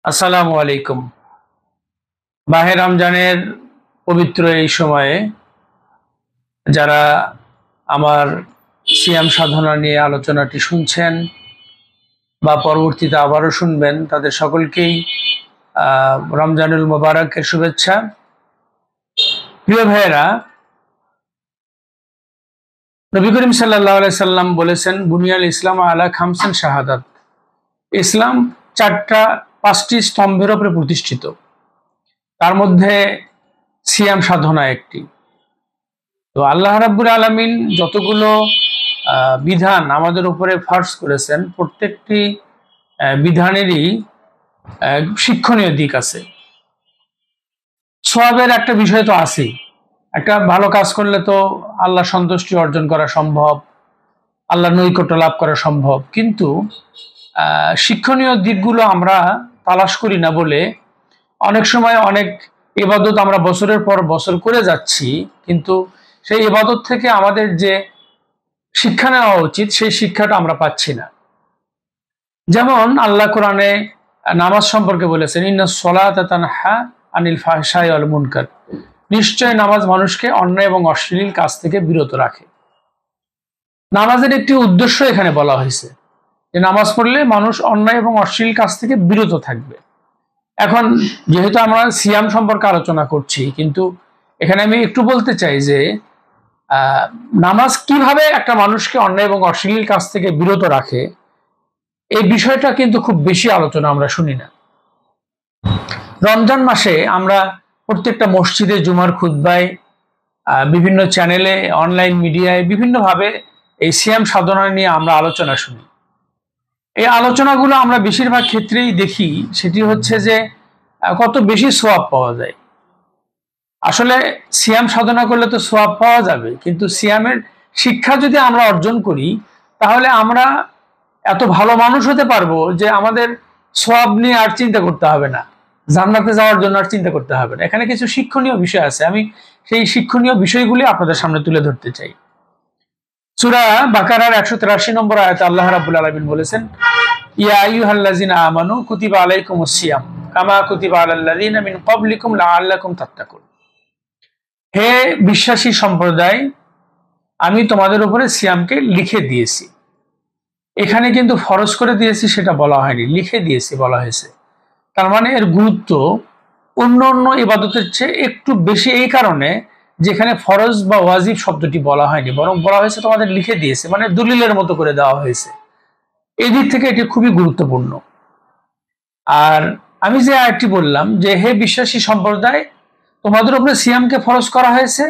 আসসালামু আলাইকুম। মাহে রমজানের পবিত্র এই সময়ে যারা আমার সিয়াম সাধনা নিয়ে আলোচনাটি শুনছেন বা পরবর্তীতে আবারও শুনবেন, তাদের সকলকেই রমজানুল মোবারকের শুভেচ্ছা। প্রিয় ভাইয়েরা, নবী করিম সাল্লাল্লাহু আলাইহি সাল্লাম বলেছেন, বুনিয়াল ইসলাম আলা খামসিন শাহাদাত। ইসলাম পাঁচটি স্তম্ভের উপরে প্রতিষ্ঠিত, তার মধ্যে সিয়াম সাধনা একটি। তো আল্লাহ রাব্বুল আলামিন যতগুলো বিধান আমাদের উপরে ফার্জ করেছেন, প্রত্যেকটি বিধানেরই শিক্ষণীয় দিক আছে। সওয়াবের একটা বিষয় তো আছেই। একটা ভালো কাজ করলে তো আল্লাহ সন্তুষ্টি অর্জন করা সম্ভব, আল্লাহ নৈকট্য লাভ করা সম্ভব, কিন্তু শিক্ষণীয় দিকগুলো আমরা তালাশ করি না বলে অনেক সময় অনেক ইবাদত আমরা বছরের পর বছর করে যাচ্ছি, কিন্তু সেই ইবাদত থেকে আমাদের যে শিক্ষা নেওয়া উচিত সেই শিক্ষাটা আমরা পাচ্ছি না। যেমন আল্লাহ কোরআনে নামাজ সম্পর্কে বলেছেন, ইন্নাস সালাতা তানহা আনিল ফাহশাই ওয়াল মুনকার। নিশ্চয় নামাজ মানুষকে অন্যায় এবং অশ্লীল কাজ থেকে বিরত রাখে। নামাজের একটি উদ্দেশ্য এখানে বলা হয়েছে যে নামাজ পড়লে মানুষ অন্যায় এবং অশ্লীল কাজ থেকে বিরত থাকবে। এখন যেহেতু আমরা সিয়াম সম্পর্কে আলোচনা করছি, কিন্তু এখানে আমি একটু বলতে চাই যে নামাজ কিভাবে একটা মানুষকে অন্যায় এবং অশ্লীল কাজ থেকে বিরত রাখে, এই বিষয়টা কিন্তু খুব বেশি আলোচনা আমরা শুনি না। রমজান মাসে আমরা প্রত্যেকটা মসজিদে, জুমার খুতবায়, বিভিন্ন চ্যানেলে, অনলাইন মিডিয়ায় বিভিন্নভাবে এই সিয়াম সাধনা নিয়ে আমরা আলোচনা শুনি। এই আলোচনাগুলো আমরা বেশিরভাগ ক্ষেত্রেই দেখি সেটি হচ্ছে যে কত বেশি সোয়াব পাওয়া যায়। আসলে সিয়াম সাধনা করলে তো সোয়াব পাওয়া যাবে, কিন্তু সিয়ামের শিক্ষা যদি আমরা অর্জন করি, তাহলে আমরা এত ভালো মানুষ হতে পারবো যে আমাদের সোয়াব নিয়ে আর চিন্তা করতে হবে না, জান্নাতে যাওয়ার জন্য আর চিন্তা করতে হবে না। এখানে কিছু শিক্ষণীয় বিষয় আছে, আমি সেই শিক্ষণীয় বিষয়গুলি আপনাদের সামনে তুলে ধরতে চাই। সূরা বাকারার 183 নম্বর আয়াতে আল্লাহ রাব্বুল আলামিন বলেছেন, ইয়া আইয়ুহাল্লাযিনা আমানু কুতিবা আলাইকুমুস সিয়াম কামা কুতিবা আলাল্লাযিনা মিন ক্বাবলিকুম লাআল্লাকুম তাত্তাকুন। হে বিশ্বাসী সম্প্রদায়, আমি তোমাদের উপরে সিয়ামকে লিখে দিয়েছি। এখানে কিন্তু ফরজ করে দিয়েছি সেটা বলা হয়নি, লিখে দিয়েছি বলা হয়েছে। তার মানে এর গুরুত্ব অন্য অন্য ইবাদতের চেয়ে একটু বেশি, এই কারণে যেখানে ফরজ বা ওয়াজিব শব্দটি বলা হয়নি, বরং বলা হয়েছে তোমাদের লিখে দিয়েছে, মানে দলিলের মতো করে দেওয়া হয়েছে। এই দিক থেকে এটি খুবই গুরুত্বপূর্ণ। আর আমি যে আয়াতটি বললাম যে হে বিশ্বাসী সম্প্রদায়, তোমাদের উপরে সিয়ামকে ফরজ করা হয়েছে,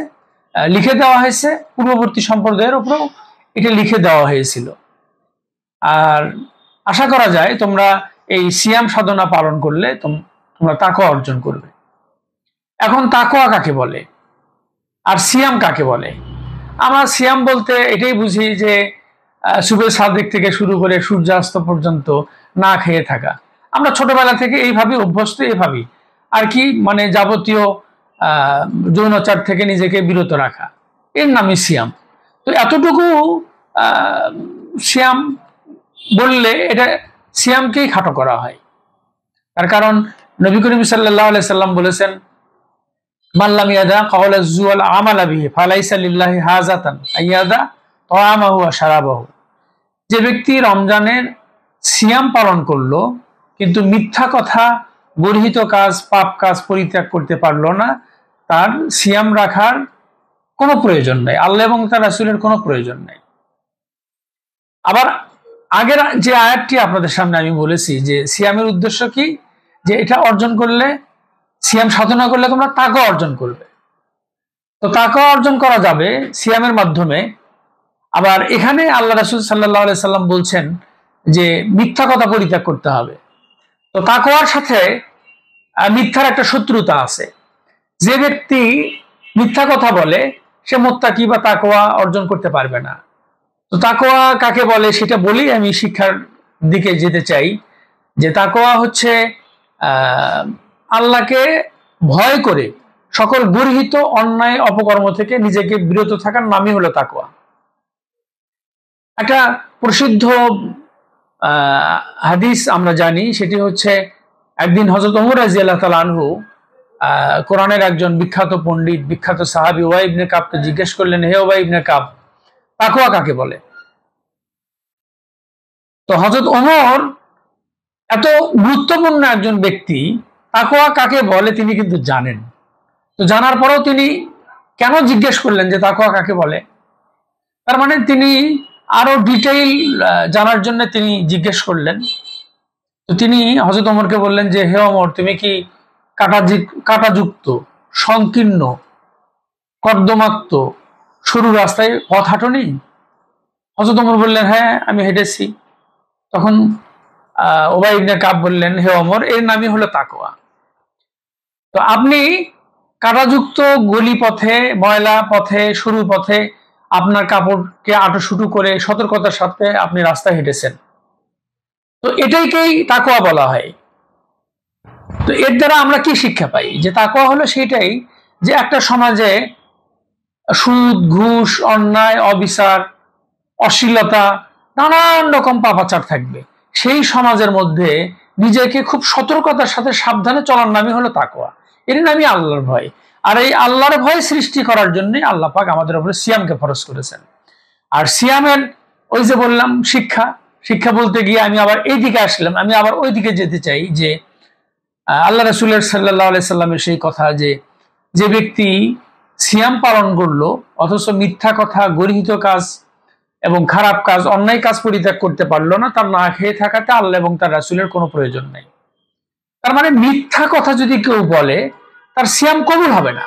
লিখে দেওয়া হয়েছে, পূর্ববর্তী সম্প্রদায়ের উপরেও এটা লিখে দেওয়া হয়েছিল। আর আশা করা যায় তোমরা এই সিয়াম সাধনা পালন করলে তোমরা তাকওয়া অর্জন করবে। এখন তাকওয়া কাকে বলে আর সিয়াম কাকে বলে? আমরা সিয়াম বলতে এটাই বুঝি যে সুবে সাদেক থেকে শুরু করে সূর্যাস্ত পর্যন্ত না খেয়ে থাকা। আমরা ছোটবেলা থেকে এইভাবে অভ্যস্ত, এইভাবেই আর কি, মানে যাবতীয় যৌনাচার থেকে নিজেকে বিরত রাখা, এর নামই সিয়াম। তো এতটুকু সিয়াম বললে এটা সিয়ামকেই খাটো করা হয়। তার কারণ নবী করিম সাল্লাল্লাহু আলাইহি সাল্লাম বলেছেন, মাল্লাম ইয়াদা কাওলা যুল আমালা বিহি ফালাইসা লিল্লাহি হাজাতান আইয়াদা তাআমাহু ওয়া শারাবাহু। যে ব্যক্তি রমজানের সিয়াম পালন করলো কিন্তু মিথ্যা কথা, গর্হিত কাজ, পাপ কাজ পরিত্যাগ করতে পারলো না, তার সিয়াম রাখার কোনো প্রয়োজন নাই, আল্লাহ এবং তার রাসূলের কোনো প্রয়োজন নাই। আবার আগের যে আয়াতটি আপনাদের সামনে আমি বলেছি যে সিয়ামের উদ্দেশ্য কি, যে এটা অর্জন করলে, সিয়াম সাধনা করলে তোমরা তাকওয়া অর্জন করবে। তো তাকওয়া অর্জন করা যাবে সিয়ামের মাধ্যমে। আবার এখানে আল্লাহ রাসূল সাল্লাল্লাহু আলাইহি সাল্লাম বলছেন যে মিথ্যা কথা পরিত্যাগ করতে হবে। তো তাকওয়ার সাথে মিথ্যার একটা শত্রুতা আছে। যে ব্যক্তি মিথ্যা কথা বলে সে মুত্তাকি বা তাকওয়া অর্জন করতে পারবে না। তো তাকওয়া কাকে বলে সেটা বলেই আমি শিক্ষার দিকে যেতে চাই। যে তাকওয়া হচ্ছে আল্লাহকে ভয় করে সকল গর্হিত অন্যায় অপকর্ম থেকে নিজেকে বিরত থাকার নামই হলো তাকওয়া। একটা প্রসিদ্ধ হাদিস আমরা জানি, সেটি হচ্ছে একদিন হযরত ওমর রাদিয়াল্লাহু তাআলা আনহু কোরআনের একজন বিখ্যাত পণ্ডিত, বিখ্যাত সাহাবী উবাই ইবনে কাবকে জিজ্ঞেস করলেন, হে উবাই ইবনে কাব, তাকওয়া কাকে বলে? তো হযরত ওমর এত গুরুত্বপূর্ণ একজন ব্যক্তি, তাকওয়া কাকে বলে তিনি কিন্তু জানেন। তো জানার পরেও তিনি কেন জিজ্ঞেস করলেন যে তাকওয়া কাকে বলে? তার মানে তিনি আরো ডিটেইল জানার জন্য তিনি জিজ্ঞেস করলেন। তো তিনি হযরত ওমরকে বললেন যে, হে ওমর, তুমি কি কাঁটাযুক্ত, সংকীর্ণ, কর্দমাক্ত সরু রাস্তায় পথ হাঁটনি? হযরত ওমর বললেন, হ্যাঁ, আমি হেঁটেছি। তখন উবাই ইবনে কাব বললেন, হে ওমর, এর নামই হলো তাকওয়া। তো আপনি কাঁটাযুক্ত গলি পথে, ময়লা পথে, সরু পথে আপনার কাপড়কে আঁটুসুটু করে সতর্কতার সাথে আপনি রাস্তায় হেঁটেছেন, তো এটাইকেই তাকওয়া বলা হয়। তো এর দ্বারা আমরা কি শিক্ষা পাই? যে তাকওয়া হলো সেটাই যে একটা সমাজে সুদ, ঘুষ, অন্যায়, অবিচার, অশ্লীলতা, নানান রকম পাপাচার থাকবে, সেই সমাজের মধ্যে নিজেকে খুব সতর্কতার সাথে সাবধানে চলার নামই হলো তাকওয়া। এর নামই আল্লাহর ভয়। আর এই আল্লাহর ভয় সৃষ্টি করার জন্য আল্লাহ পাক আমাদের উপরে সিয়ামকে ফরজ করেছেন। আর সিয়ামের ওই যে বললাম শিক্ষা বলতে গিয়ে আমি আবার এইদিকে আসলাম, আমি আবার ওইদিকে যেতে চাই যে আল্লাহ রাসূলের সাল্লাল্লাহু আলাইহি সাল্লামের সেই কথা যে যে ব্যক্তি সিয়াম পালন করলো অথচ মিথ্যা কথা, গর্হিত কাজ এবং খারাপ কাজ, অন্যায় কাজ পরিত্যাগ করতে পারলো না, তার না খেয়ে থাকাতে আল্লাহ এবং তার রাসূলের কোনো প্রয়োজন নেই। তার মানে মিথ্যা কথা যদি কেউ বলে তার সিয়াম কবুল হবে না।